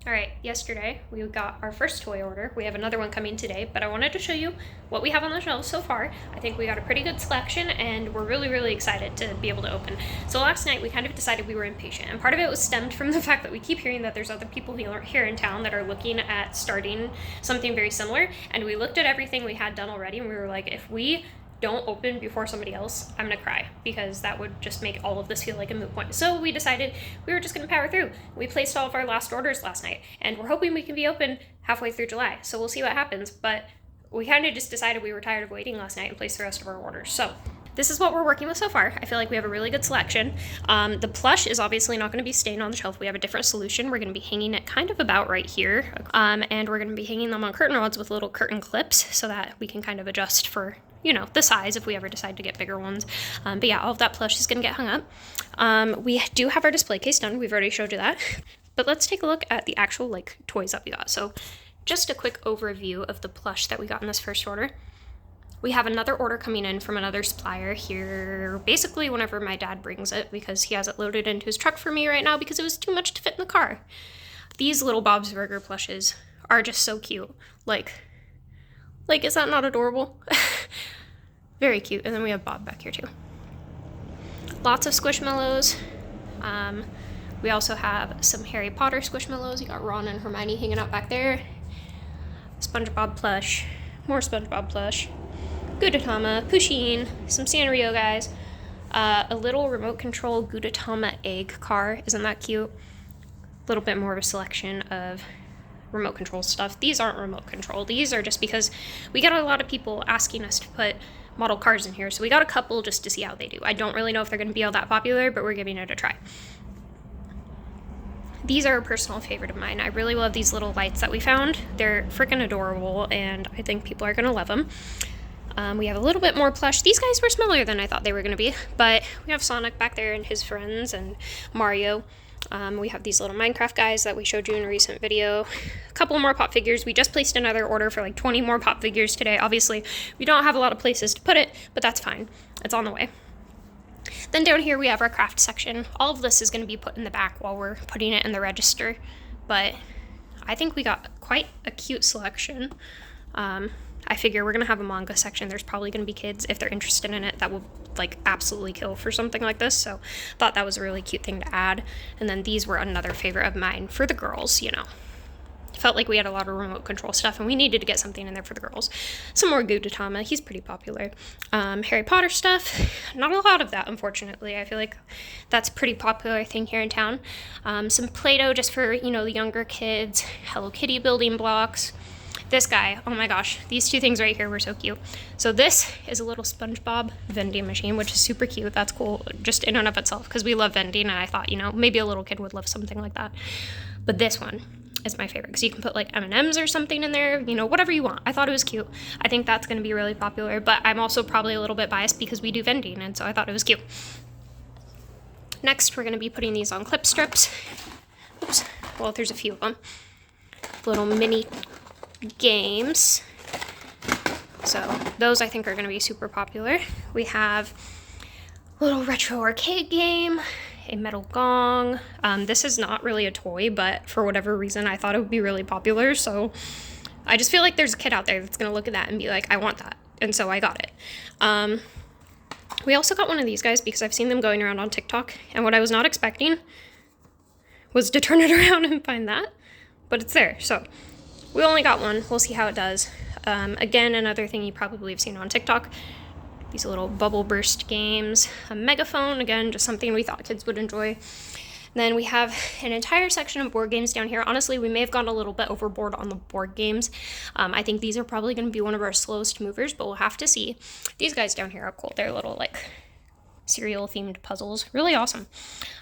All right, yesterday we got our first toy order. We have another one coming today, but I wanted to show you what we have on the shelves so far. I think we got a pretty good selection and we're really excited to be able to open. So last night we kind of decided we were impatient, and part of it was stemmed from the fact that we keep hearing that there's other people here in town that are looking at starting something very similar, and we looked at everything we had done already and we were like, if we don't open before somebody else, I'm gonna cry, because that would just make all of this feel like a moot point. So we decided we were just gonna power through. We placed all of our last orders last night, and we're hoping we can be open halfway through July. So we'll see what happens, but we kind of just decided we were tired of waiting last night and placed the rest of our orders. So this is what we're working with so far. I feel like we have a really good selection. The plush is obviously not going to be staying on the shelf. We have a different solution. We're going to be hanging it kind of about right here, and we're going to be hanging them on curtain rods with little curtain clips so that we can kind of adjust for, you know, the size if we ever decide to get bigger ones. But yeah, all of that plush is going to get hung up. We do have our display case done. We've already showed you that. But let's take a look at the actual like toys that we got. So just a quick overview of the plush that we got in this first order. We have another order coming in from another supplier here, basically whenever my dad brings it, because he has it loaded into his truck for me right now because it was too much to fit in the car. These little Bob's Burger plushes are just so cute. Like, is that not adorable? Very cute. And then we have Bob back here too. Lots of Squishmallows. We also have some Harry Potter Squishmallows. You got Ron and Hermione hanging out back there. SpongeBob plush. More SpongeBob plush. Gudetama, Pusheen, some Sanrio guys, a little remote control Gudetama egg car. Isn't that cute? A little bit more of a selection of remote control stuff. These aren't remote control. These are just because we get a lot of people asking us to put model cars in here, so we got a couple just to see how they do. I don't really know if they're going to be all that popular, but we're giving it a try. These are a personal favorite of mine. I really love these little lights that we found. They're freaking adorable, and I think people are going to love them. We have a little bit more plush. These guys were smaller than I thought they were going to be, but we have Sonic back there and his friends, and Mario. We have these little Minecraft guys that we showed you in a recent video. A couple more pop figures. We just placed another order for like 20 more pop figures today. Obviously, we don't have a lot of places to put it, but that's fine. It's on the way. Then down here we have our craft section. All of this is going to be put in the back while we're putting it in the register, but I think we got quite a cute selection. I figure we're going to have a manga section. There's probably going to be kids, if they're interested in it, that will like absolutely kill for something like this. So thought that was a really cute thing to add. And then these were another favorite of mine for the girls, you know. Felt like we had a lot of remote control stuff and we needed to get something in there for the girls. Some more Gudetama. He's pretty popular. Harry Potter stuff. Not a lot of that, unfortunately. I feel like that's a pretty popular thing here in town. Some Play-Doh just for, you know, the younger kids. Hello Kitty building blocks. This guy, oh my gosh, these two things right here were so cute. So this is a little SpongeBob vending machine, which is super cute. That's cool just in and of itself, because we love vending, and I thought, you know, maybe a little kid would love something like that. But this one is my favorite, because you can put like M&Ms or something in there, you know, whatever you want. I thought it was cute. I think that's going to be really popular, but I'm also probably a little bit biased because we do vending, and so I thought it was cute. Next, we're going to be putting these on clip strips. Oops. Well, there's a few of them. Little mini games. So those I think are going to be super popular. We have a little retro arcade game, a metal gong. This is not really a toy, but for whatever reason I thought it would be really popular, so I just feel like there's a kid out there that's going to look at that and be like, I want that, and so I got it. We also got one of these guys because I've seen them going around on TikTok, and what I was not expecting was to turn it around and find that, but it's there. So we only got one. We'll see how it does. Again, another thing you probably have seen on TikTok, these little bubble burst games. A megaphone, again, just something we thought kids would enjoy. Then we have an entire section of board games down here. Honestly, we may have gone a little bit overboard on the board games. I think these are probably going to be one of our slowest movers, but we'll have to see. These guys down here are cool. They're little, like, cereal-themed puzzles. Really awesome.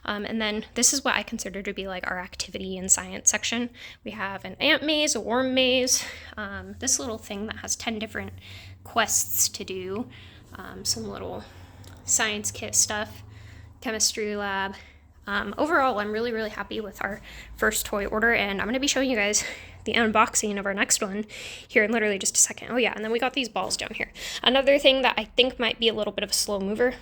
And then this is what I consider to be like our activity and science section. We have an ant maze, a worm maze, this little thing that has 10 different quests to do, some little science kit stuff, chemistry lab. Overall, I'm really happy with our first toy order, and I'm going to be showing you guys the unboxing of our next one here in literally just a second. Oh yeah, and then we got these balls down here. Another thing that I think might be a little bit of a slow mover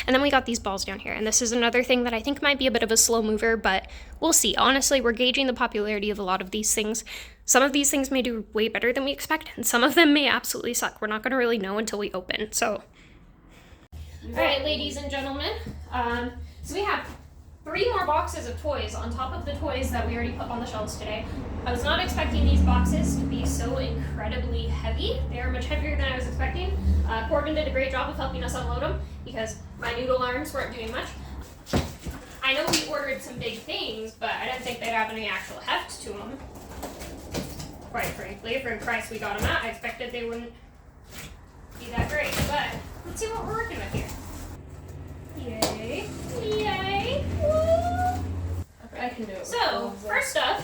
And then we got these balls down here. And this is another thing that I think might be a bit of a slow mover, but we'll see. Honestly, we're gauging the popularity of a lot of these things. Some of these things may do way better than we expect, and some of them may absolutely suck. We're not going to really know until we open. So, all right, ladies and gentlemen. So we have 3 more boxes of toys on top of the toys that we already put on the shelves today. I was not expecting these boxes to be so incredibly heavy. They are much heavier than I was expecting. Corbin did a great job of helping us unload them because my noodle arms weren't doing much. I know we ordered some big things, but I didn't think they'd have any actual heft to them. Quite frankly, for the price we got them at, I expected they wouldn't be that great. But let's see what we're working with here. Yay! Yay! Woo! I can do it. So, first up,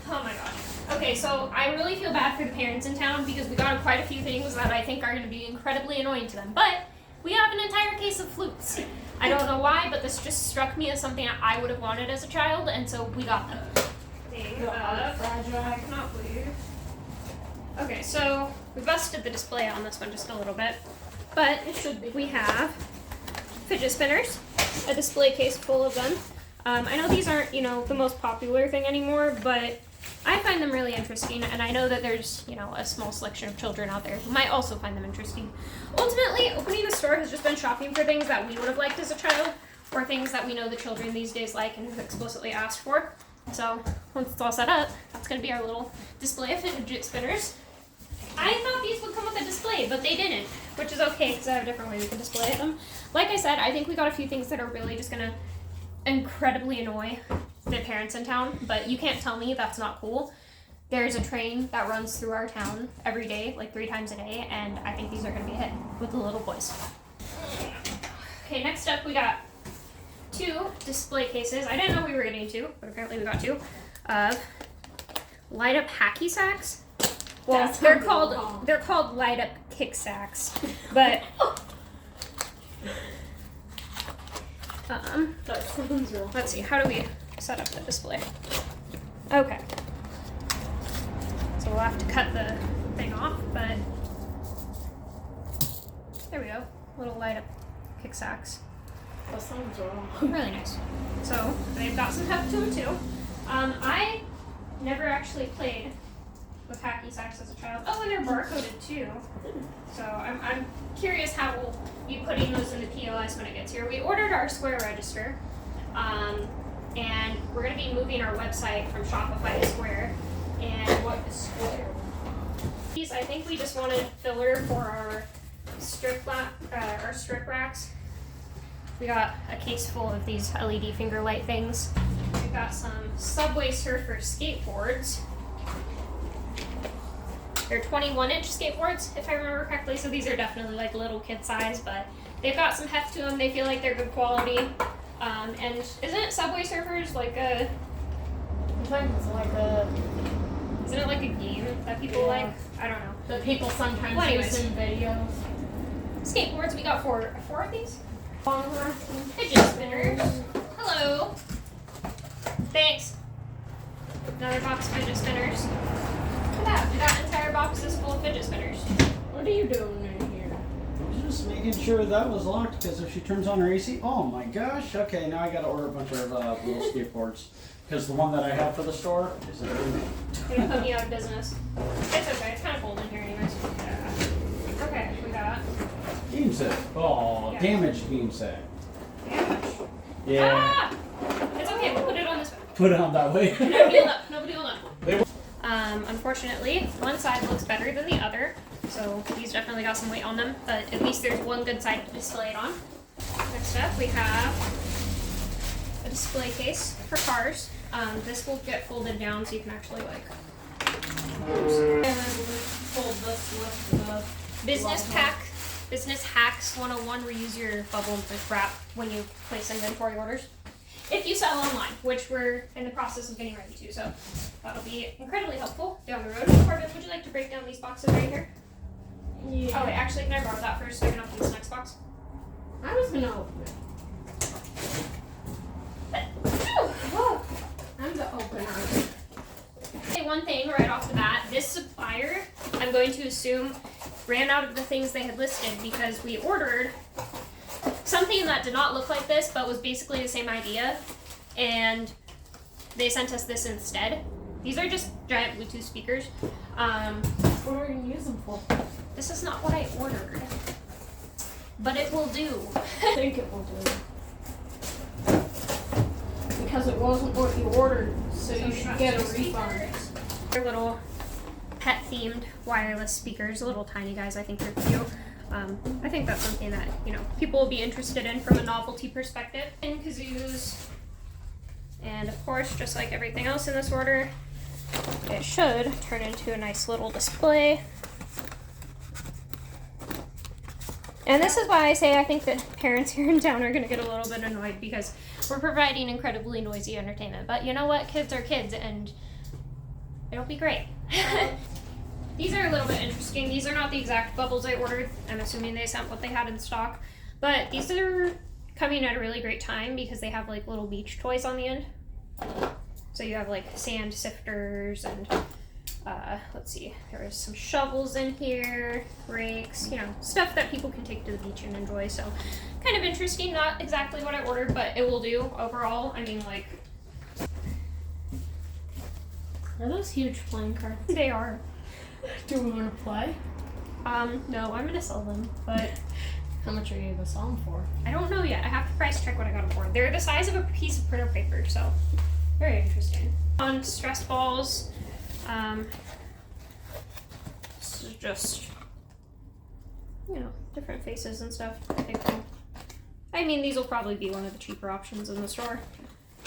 oh my gosh. Okay, so I really feel bad for the parents in town because we got quite a few things that I think are going to be incredibly annoying to them. But we have an entire case of flutes. I don't know why, but this just struck me as something I would have wanted as a child, and so we got them. Fragile. I cannot believe. Okay, so we busted the display on this one just a little bit, but It should be. we have fidget spinners, a display case full of them. I know these aren't, the most popular thing anymore, but I find them really interesting, and I know that there's, a small selection of children out there who might also find them interesting. Ultimately, opening the store has just been shopping for things that we would have liked as a child, or things that we know the children these days like and have explicitly asked for. So, once it's all set up, that's going to be our little display of fidget spinners. I thought these would come with a display, but they didn't, which is okay because I have a different way we can display them. Like I said, I think we got a few things that are really just going to incredibly annoy the parents in town, but you can't tell me that's not cool. There's a train that runs through our town every day, like 3 times a day, and I think these are going to be a hit with the little boys. Okay, next up we got 2 display cases. I didn't know we were getting 2, but apparently we got 2 of light up hacky sacks. Well, they're called light up kick sacks, but let's see, how do we set up the display? Okay, so we'll have to cut the thing off, but there we go, little light up kick sacks. That sounds wrong. Really nice. So they've got some heft to them too. I never actually played with hacky sacks as a child. Oh, and they're barcoded too. So I'm curious how we'll be putting those in the POS when it gets here. We ordered our Square register, and we're going to be moving our website from Shopify to Square. And what is Square? These, I think we just wanted filler for our strip racks. We got a case full of these LED finger light things. We've got some Subway Surfer skateboards. They're 21-inch skateboards, if I remember correctly, so these are definitely like little kid size, but they've got some heft to them. They feel like they're good quality. And isn't Subway Surfers like a... Isn't it like a game that people like? I don't know. That people sometimes use in videos. Skateboards, we got 4 of these. Fidget spinners. Hello. Thanks. Another box of fidget spinners. Look at that. We got entire boxes full of fidget spinners. What are you doing in here? Just making sure that was locked because if she turns on her AC, oh my gosh. Okay, now I gotta order a bunch of little skateboards because the one that I have for the store isn't doing it. They're gonna put me out of business. It's okay. It's kind of cold in here anyways. Yeah. Okay, we got Beam set. Oh, Yeah. damaged beam set. damage. Yeah. Ah! It's okay. We'll put it on this way. Put it on that way. Nobody will know. Nobody will know. They will. Unfortunately, one side looks better than the other, so these definitely got some weight on them, but at least there's one good side to display it on. Next up, we have a display case for cars. This will get folded down so you can actually like Fold this with the Business Hacks 101, where you use your bubble wrap when you place inventory orders. If you sell online, which we're in the process of getting ready to, so that'll be incredibly helpful down the road. Corbin, would you like to break down these boxes right here? Yeah. Oh wait, actually, can I borrow that first so I can open this next box? I was gonna open it. Oh. I'm the opener. Okay, one thing right off the bat, this supplier, I'm going to assume, ran out of the things they had listed because we ordered something that did not look like this, but was basically the same idea, and they sent us this instead. These are just giant Bluetooth speakers. What are you gonna use them for? This is not what I ordered, but it will do. I think it will do. Because it wasn't what you ordered, so you should get a refund. They're little pet-themed wireless speakers, little tiny guys. I think they're cute. I think that's something that, you know, people will be interested in from a novelty perspective. And kazoos, and of course, just like everything else in this order, it should turn into a nice little display. And this is why I say I think that parents here in town are going to get a little bit annoyed, because we're providing incredibly noisy entertainment. But you know what? Kids are kids, and it'll be great. These are a little bit interesting. These are not the exact bubbles I ordered. I'm assuming they sent what they had in stock. But these are coming at a really great time because they have like little beach toys on the end. So you have like sand sifters and let's see, there is some shovels in here, rakes, you know, stuff that people can take to the beach and enjoy. So kind of interesting. Not exactly what I ordered, but it will do overall. I mean, like, Are those huge playing cards? they are. Do we want to play? No, I'm gonna sell them, but How much are you gonna sell them for? I don't know yet. I have to price check what I got them for. They're the size of a piece of printer paper, so very interesting. On stress balls, this is just, you know, different faces and stuff. I mean, these will probably be one of the cheaper options in the store.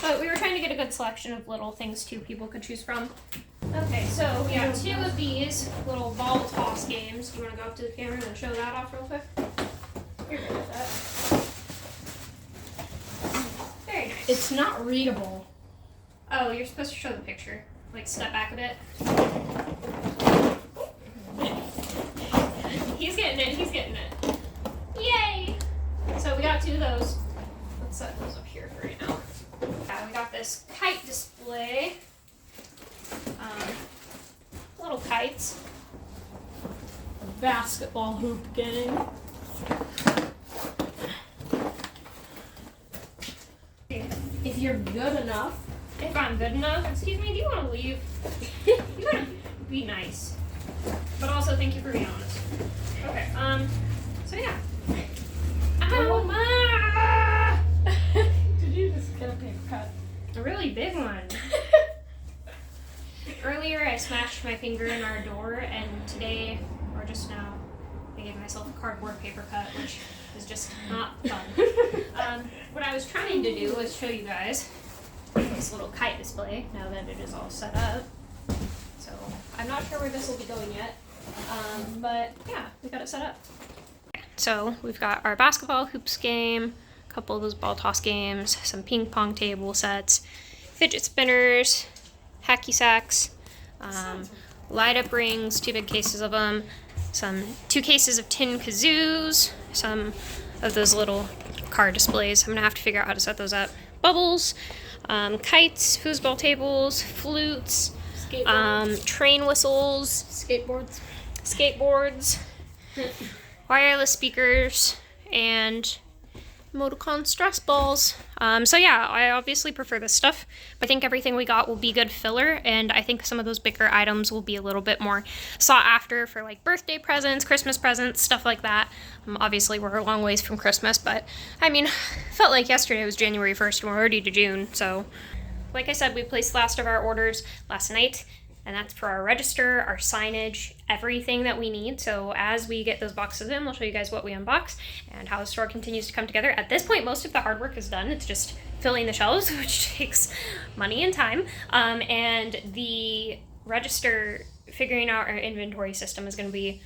But we were trying to get a good selection of little things too people could choose from. Okay, so we got 2 of these little ball toss games. Do you want to go up to the camera and show that off real quick? You're good with that. Very nice. It's not readable. Oh, you're supposed to show the picture. Like, step back a bit. He's getting it, he's getting it. Yay! So we got 2 of those. Let's set those up here for right now. We got this kite display. Little kites. A basketball hoop game. If you're good enough. If I'm good enough, excuse me, do you want to leave? You gotta be nice. But also, thank you for being honest. Okay, so yeah. Ow! Did you just get a paper cut? A really big one. Earlier, I smashed my finger in our door, and today, or just now, I gave myself a cardboard paper cut, which is just not fun. What I was trying to do was show you guys this little kite display, now that it is all set up. So, I'm not sure where this will be going yet, but yeah, we got it set up. So, we've got our basketball hoops game, a couple of those ball toss games, some ping pong table sets, fidget spinners, hacky sacks, light up rings, 2 big cases of them, 2 cases of tin kazoos, some of those little car displays. I'm gonna have to figure out how to set those up. Bubbles, kites, foosball tables, flutes, train whistles, skateboards, wireless speakers, and Moticon stress balls. So yeah, I obviously prefer this stuff. I think everything we got will be good filler, and I think some of those bigger items will be a little bit more sought after for like birthday presents, Christmas presents, stuff like that. Obviously we're a long ways from Christmas, but I mean, felt like yesterday was January 1st and we're already to June. So like I said, we placed the last of our orders last night, and that's for our register, our signage, everything that we need. So as we get those boxes in, we'll show you guys what we unbox and how the store continues to come together. At this point, most of the hard work is done. It's just filling the shelves, which takes money and time. And the register, figuring out our inventory system is going to be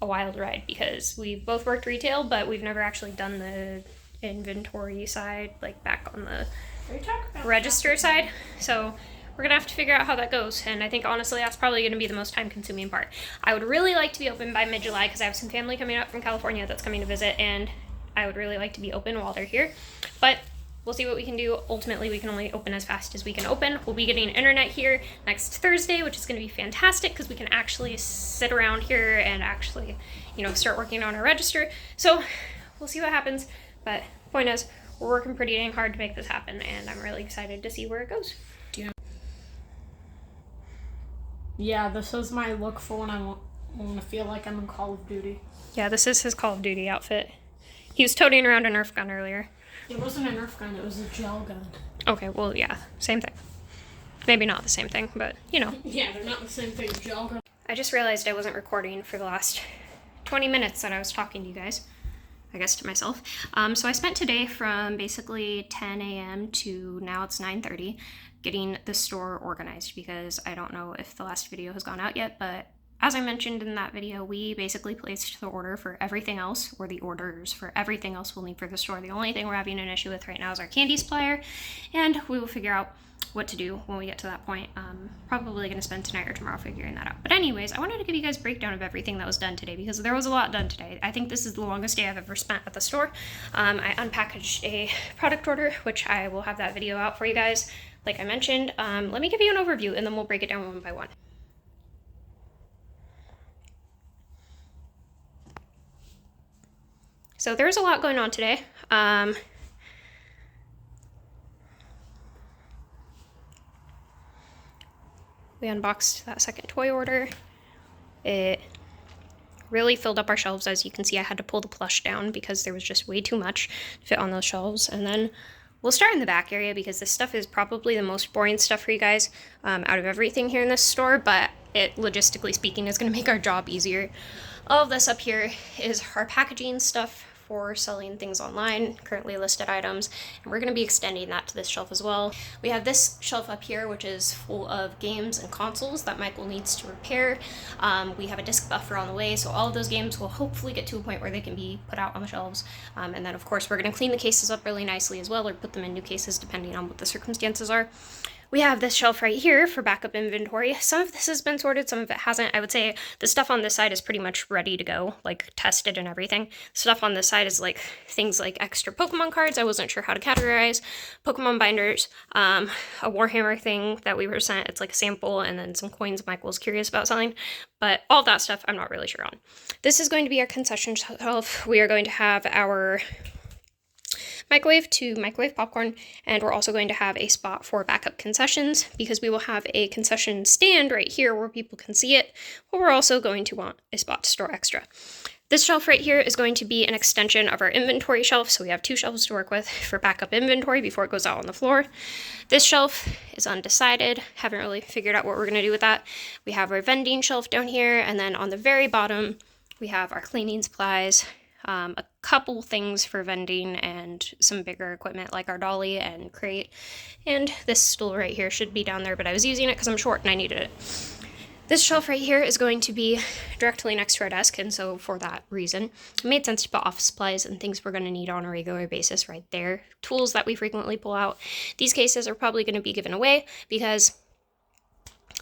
a wild ride, because we've both worked retail, but we've never actually done the inventory side, like back on the register side. So we're gonna have to figure out how that goes, and I think honestly that's probably gonna be the most time consuming part. I would really like to be open by mid-July because I have some family coming up from California that's coming to visit, and I would really like to be open while they're here, but we'll see what we can do. Ultimately, we can only open as fast as we can open. We'll be getting internet here next Thursday, which is gonna be fantastic because we can actually sit around here and actually, you know, start working on our register. So we'll see what happens, but Point is, we're working pretty dang hard to make this happen, and I'm really excited to see where it goes. Yeah, this is my look for when I want to feel like I'm in Call of Duty. Yeah, this is his Call of Duty outfit. He was toting around a Nerf gun earlier. It wasn't a Nerf gun, it was a gel gun. Okay, well, yeah, same thing. Maybe not the same thing, but, you know. Yeah, they're not the same thing, gel gun. I just realized I wasn't recording for the last 20 minutes that I was talking to you guys. I guess to myself. So I spent today from basically 10 a.m. to now it's 9:30 getting the store organized, because I don't know if the last video has gone out yet, but as I mentioned in that video, we basically placed the order for everything else, or the orders for everything else we'll need for the store. The only thing we're having an issue with right now is our candy supplier, and we will figure out what to do when we get to that point. Probably going to spend tonight or tomorrow figuring that out. But anyways, I wanted to give you guys a breakdown of everything that was done today, because there was a lot done today. I think this is the longest day I've ever spent at the store. I unpackaged a product order, which I will have that video out for you guys, like I mentioned. Let me give you an overview, and then we'll break it down one by one. So there's a lot going on today. We unboxed that second toy order. It really filled up our shelves. As you can see, I had to pull the plush down because there was just way too much to fit on those shelves. And then we'll start in the back area, because this stuff is probably the most boring stuff for you guys out of everything here in this store, but it, logistically speaking, is going to make our job easier. All of this up here is our packaging stuff for selling things online, currently listed items, and we're going to be extending that to this shelf as well. We have this shelf up here, which is full of games and consoles that Michael needs to repair. We have a disc buffer on the way, so all of those games will hopefully get to a point where they can be put out on the shelves. And then of course we're going to clean the cases up really nicely as well, or put them in new cases depending on what the circumstances are. We have this shelf right here for backup inventory. Some of this has been sorted, some of it hasn't. I would say the stuff on this side is pretty much ready to go, like tested and everything. Stuff on this side is like things like extra Pokemon cards I wasn't sure how to categorize, Pokemon binders, a Warhammer thing that we were sent. It's like a sample, and then some coins Michael's curious about selling. But all that stuff I'm not really sure on. This is going to be our concession shelf. We are going to have our microwave to microwave popcorn, and we're also going to have a spot for backup concessions, because we will have a concession stand right here where people can see it, but we're also going to want a spot to store extra. This shelf right here is going to be an extension of our inventory shelf, so we have two shelves to work with for backup inventory before it goes out on the floor. This shelf is undecided, haven't really figured out what we're going to do with that. We have our vending shelf down here, and then on the very bottom we have our cleaning supplies, a couple things for vending, and some bigger equipment like our dolly and crate. And this stool right here should be down there, but I was using it because I'm short and I needed it. This shelf right here is going to be directly next to our desk, and so for that reason, it made sense to put office supplies and things we're going to need on a regular basis right there. Tools that we frequently pull out. These cases are probably going to be given away because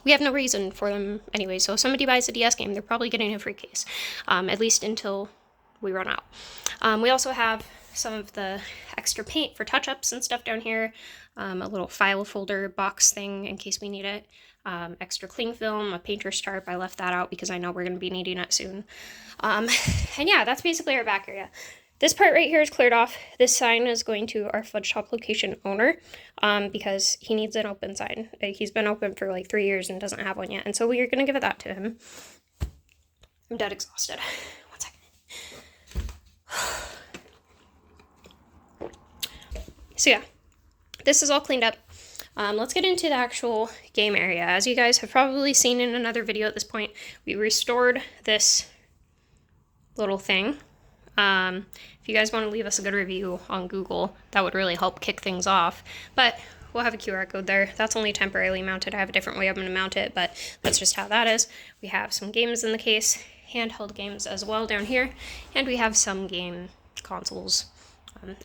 we have no reason for them anyway, so if somebody buys a DS game, they're probably getting a free case, at least until we run out. We also have some of the extra paint for touch-ups and stuff down here, a little file folder box thing in case we need it, extra cling film, a painter's tarp. I left that out because I know we're going to be needing it soon. And yeah, that's basically our back area. This part right here is cleared off. This sign is going to our Fudge Shop location owner, because he needs an open sign. He's been open for like 3 years and doesn't have one yet, and so we're going to give that to him. I'm dead exhausted. So yeah, this is all cleaned up. Let's get into the actual game area. As you guys have probably seen in another video at this point, we restored this little thing. If you guys want to leave us a good review on Google, that would really help kick things off. But we'll have a QR code there. That's only temporarily mounted. I have a different way I'm going to mount it, but that's just how that is. We have some games in the case, handheld games as well down here, and we have some game consoles.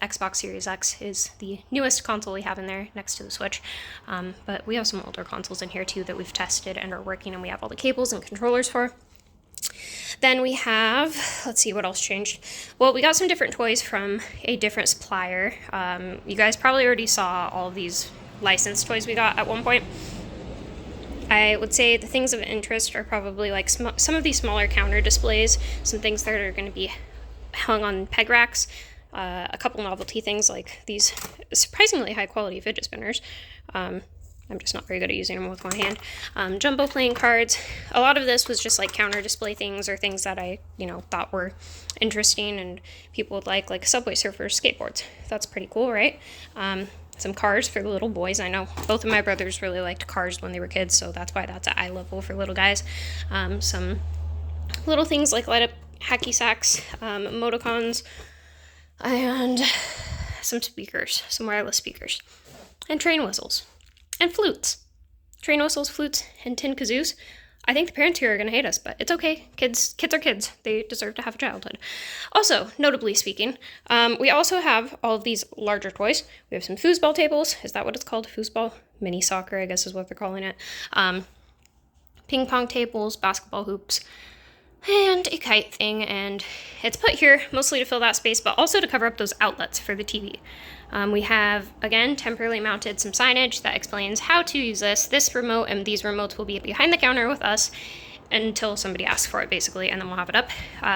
Xbox Series X is the newest console we have in there next to the Switch, but we have some older consoles in here too that we've tested and are working, and we have all the cables and controllers for. Then we have, let's see what else changed. Well, we got some different toys from a different supplier. You guys probably already saw all of these licensed toys we got at one point. I would say the things of interest are probably like some of these smaller counter displays, some things that are going to be hung on peg racks. a couple novelty things like these surprisingly high quality fidget spinners. I'm just not very good at using them with one hand. Jumbo playing cards. A lot of this was just like counter display things or things that I, thought were interesting and people would like Subway Surfers skateboards. That's pretty cool, right? Some cars for the little boys. I know both of my brothers really liked cars when they were kids, so that's why that's at eye level for little guys. Some little things like light up hacky sacks, emoticons, and some speakers, some wireless speakers, and train whistles. And flutes. Train whistles, flutes, and tin kazoos. I think the parents here are going to hate us, but it's okay. Kids are kids. They deserve to have a childhood. Also, notably speaking, we also have all of these larger toys. We have some foosball tables. Is that what it's called? Foosball? Mini soccer, I guess is what they're calling it. Ping pong tables, basketball hoops, and a kite thing. And it's put here mostly to fill that space, but also to cover up those outlets for the TV. We have, again, temporarily mounted some signage that explains how to use this. This remote and these remotes will be behind the counter with us until somebody asks for it, basically, and then we'll have it up.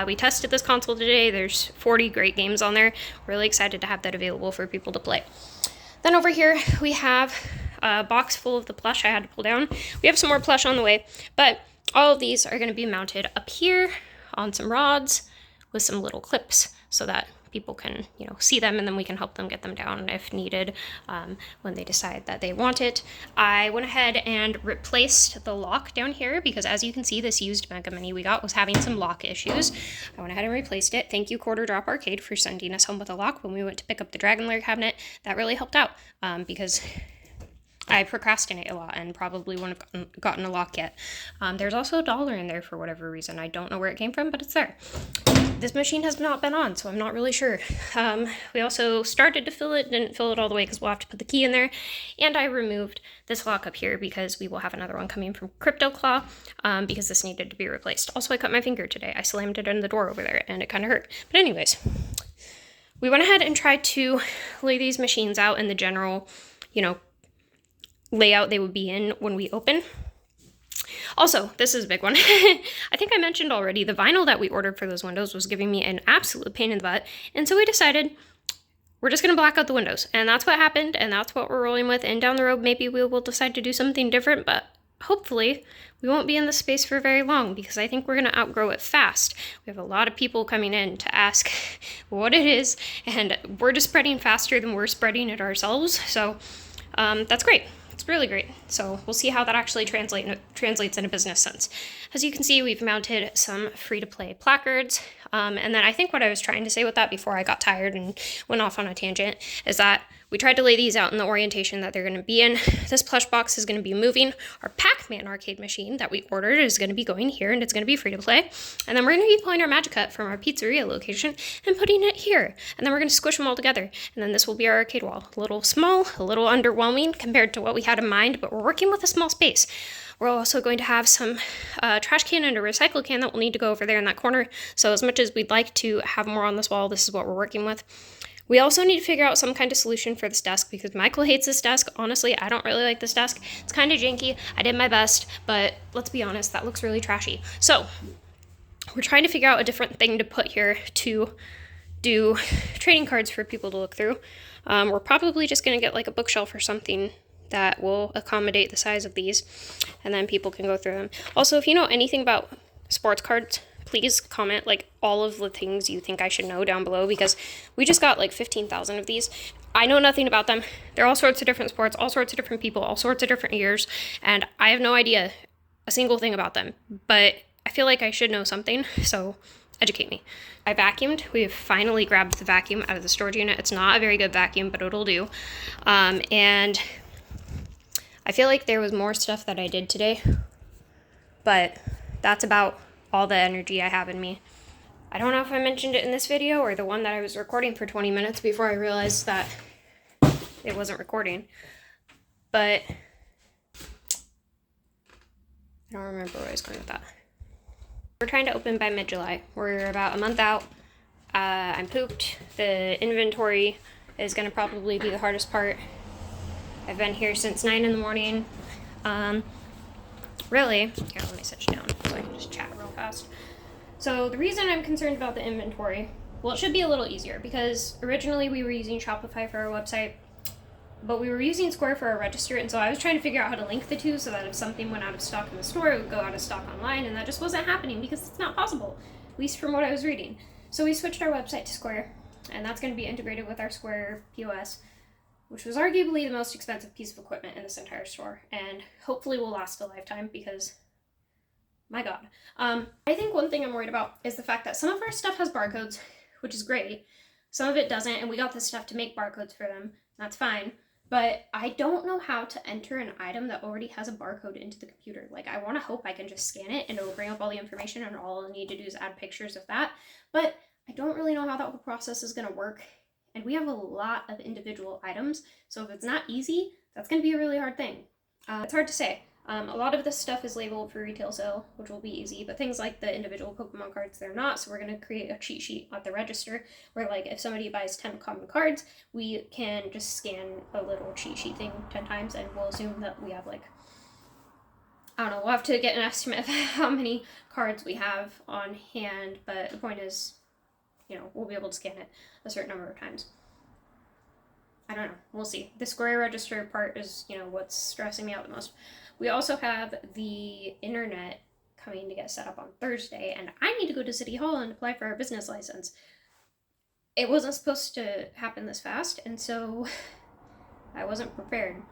We tested this console today. There's 40 great games on there. Really excited to have that available for people to play. Then over here, we have a box full of the plush I had to pull down. We have some more plush on the way, but all of these are going to be mounted up here on some rods with some little clips so that people can, see them, and then we can help them get them down if needed when they decide that they want it. I went ahead and replaced the lock down here because, as you can see, this used Mega Mini we got was having some lock issues. I went ahead and replaced it. Thank you, Quarter Drop Arcade, for sending us home with a lock when we went to pick up the Dragon Lair cabinet. That really helped out because I procrastinate a lot and probably wouldn't have gotten a lock yet. There's also a dollar in there for whatever reason. I don't know where it came from, but it's there. This machine has not been on, so I'm not really sure. We also started to fill it, didn't fill it all the way because we'll have to put the key in there. And I removed this lock up here because we will have another one coming from Crypto Claw because this needed to be replaced. Also, I cut my finger today. I slammed it in the door over there and it kind of hurt. But anyways, we went ahead and tried to lay these machines out in the general, layout they would be in when we open. Also, this is a big one. I think I mentioned already, the vinyl that we ordered for those windows was giving me an absolute pain in the butt, and so we decided we're just going to black out the windows, and that's what happened, and that's what we're rolling with, and down the road maybe we will decide to do something different, but hopefully we won't be in this space for very long because I think we're going to outgrow it fast. We have a lot of people coming in to ask what it is, and we're just spreading faster than we're spreading it ourselves, so that's great. It's really great. So we'll see how that actually translates in a business sense. As you can see, we've mounted some free-to-play placards. And then I think what I was trying to say with that before I got tired and went off on a tangent is that we tried to lay these out in the orientation that they're going to be in. This plush box is going to be moving. Our Pac-Man arcade machine that we ordered is going to be going here, and it's going to be free to play. And then we're going to be pulling our Magic Cut from our pizzeria location and putting it here. And then we're going to squish them all together. And then this will be our arcade wall. A little small, a little underwhelming compared to what we had in mind, but we're working with a small space. We're also going to have some trash can and a recycle can that will need to go over there in that corner. So as much as we'd like to have more on this wall, this is what we're working with. We also need to figure out some kind of solution for this desk because Michael hates this desk. Honestly, I don't really like this desk. It's kind of janky. I did my best, but let's be honest, that looks really trashy. So we're trying to figure out a different thing to put here to do trading cards for people to look through. We're probably just going to get like a bookshelf or something that will accommodate the size of these, and then people can go through them. Also, if you know anything about sports cards, please comment like all of the things you think I should know down below because we just got like 15,000 of these. I know nothing about them. They're all sorts of different sports, all sorts of different people, all sorts of different years, and I have no idea a single thing about them, but I feel like I should know something, so educate me. I vacuumed. We've finally grabbed the vacuum out of the storage unit. It's not a very good vacuum, but it'll do. And I feel like there was more stuff that I did today, but that's about all the energy I have in me. I don't know if I mentioned it in this video or the one that I was recording for 20 minutes before I realized that it wasn't recording, but I don't remember where I was going with that. We're trying to open by mid-July. We're about a month out. I'm pooped. The inventory is going to probably be the hardest part. I've been here since 9 in the morning. Really, here, let me sit down so I can just chat real fast. So the reason I'm concerned about the inventory Well, it should be a little easier because originally we were using Shopify for our website, but we were using Square for our register, and so I was trying to figure out how to link the two so that if something went out of stock in the store, it would go out of stock online, and that just wasn't happening because it's not possible, at least from what I was reading. So we switched our website to Square, and that's going to be integrated with our Square POS, which was arguably the most expensive piece of equipment in this entire store, and hopefully will last a lifetime because, my God. I think one thing I'm worried about is the fact that some of our stuff has barcodes, which is great. Some of it doesn't, and we got this stuff to make barcodes for them. That's fine. But I don't know how to enter an item that already has a barcode into the computer. Like, I want to hope I can just scan it and it'll bring up all the information and all I need to do is add pictures of that. But I don't really know how that whole process is going to work. And we have a lot of individual items. So if it's not easy, that's going to be a really hard thing. It's hard to say. A lot of this stuff is labeled for retail sale, which will be easy, but things like the individual Pokemon cards, they're not, so we're going to create a cheat sheet at the register where, like, if somebody buys 10 common cards, we can just scan a little cheat sheet thing 10 times, and we'll assume that we have, like, I don't know, we'll have to get an estimate of how many cards we have on hand, but the point is, you know, we'll be able to scan it a certain number of times. I don't know. We'll see. The Square register part is, you know, what's stressing me out the most. We also have the internet coming to get set up on Thursday, and I need to go to City Hall and apply for our business license. It wasn't supposed to happen this fast, and so I wasn't prepared.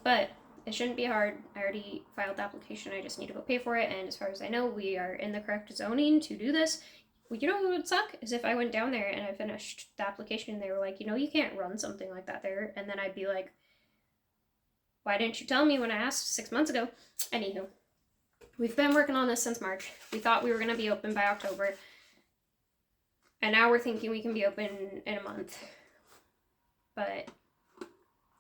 But it shouldn't be hard. I already filed the application. I just need to go pay for it, and as far as I know, we are in the correct zoning to do this. Well, you know what would suck is if I went down there and I finished the application and they were like, you know, you can't run something like that there, and then I'd be like, why didn't you tell me when I asked 6 months ago? Anywho, we've been working on this since March. We thought we were going to be open by October, and now we're thinking we can be open in a month. But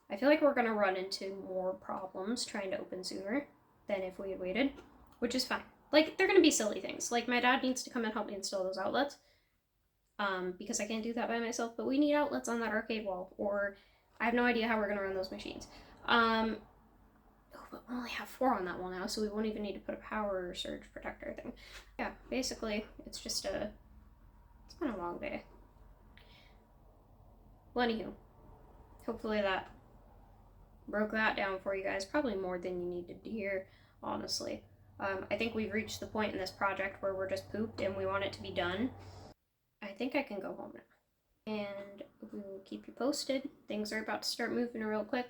I feel like we're going to run into more problems trying to open sooner than if we had waited, which is fine. Like, they're going to be silly things. Like, my dad needs to come and help me install those outlets, because I can't do that by myself, but we need outlets on that arcade wall, or I have no idea how we're going to run those machines. We only have 4 on that wall now, so we won't even need to put a power surge protector thing. Yeah, basically, it's been a long day. Well, anywho, hopefully that broke that down for you guys, probably more than you needed to hear, honestly. I think we've reached the point in this project where we're just pooped and we want it to be done. I think I can go home now. And we will keep you posted. Things are about to start moving real quick.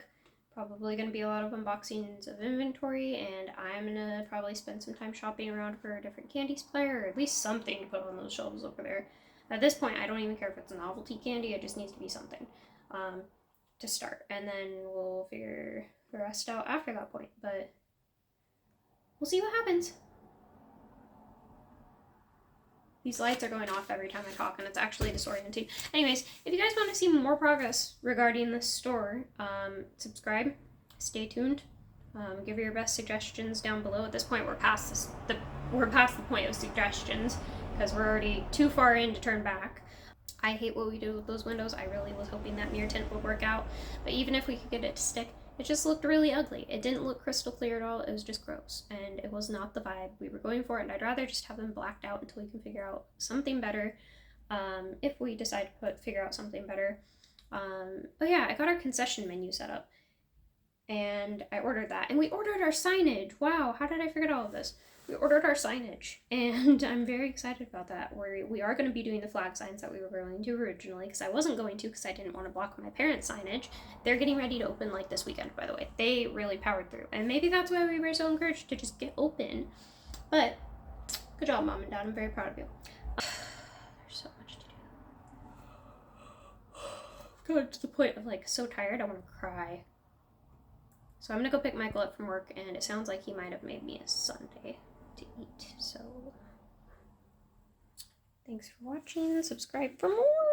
Probably going to be a lot of unboxings of inventory, and I'm going to probably spend some time shopping around for a different candy supplier, or at least something to put on those shelves over there. At this point, I don't even care if it's a novelty candy, it just needs to be something to start. And then we'll figure the rest out after that point, but we'll see what happens. These lights are going off every time I talk, and it's actually disorienting. Anyways, if you guys want to see more progress regarding this store, subscribe, stay tuned, give your best suggestions down below. At this point, we're past the point of suggestions, because we're already too far in to turn back. I hate what we do with those windows. I really was hoping that mirror tint would work out, but even if we could get it to stick, it just looked really ugly. It didn't look crystal clear at all. It was just gross, and it was not the vibe we were going for, and I'd rather just have them blacked out until we can figure out something better, if we decide to figure out something better. Oh yeah, I got our concession menu set up, and I ordered that, and we ordered our signage. Wow, how did I forget all of this? We ordered our signage, and I'm very excited about that. We are going to be doing the flag signs that we were going to originally, because I wasn't going to, because I didn't want to block my parents' signage. They're getting ready to open, like, this weekend, by the way. They really powered through, and maybe that's why we were so encouraged to just get open. But good job, Mom and Dad. I'm very proud of you. There's so much to do. Got to the point of, like, so tired I want to cry. So I'm going to go pick Michael up from work, and it sounds like he might have made me a sundae to eat. So thanks for watching. Subscribe for more.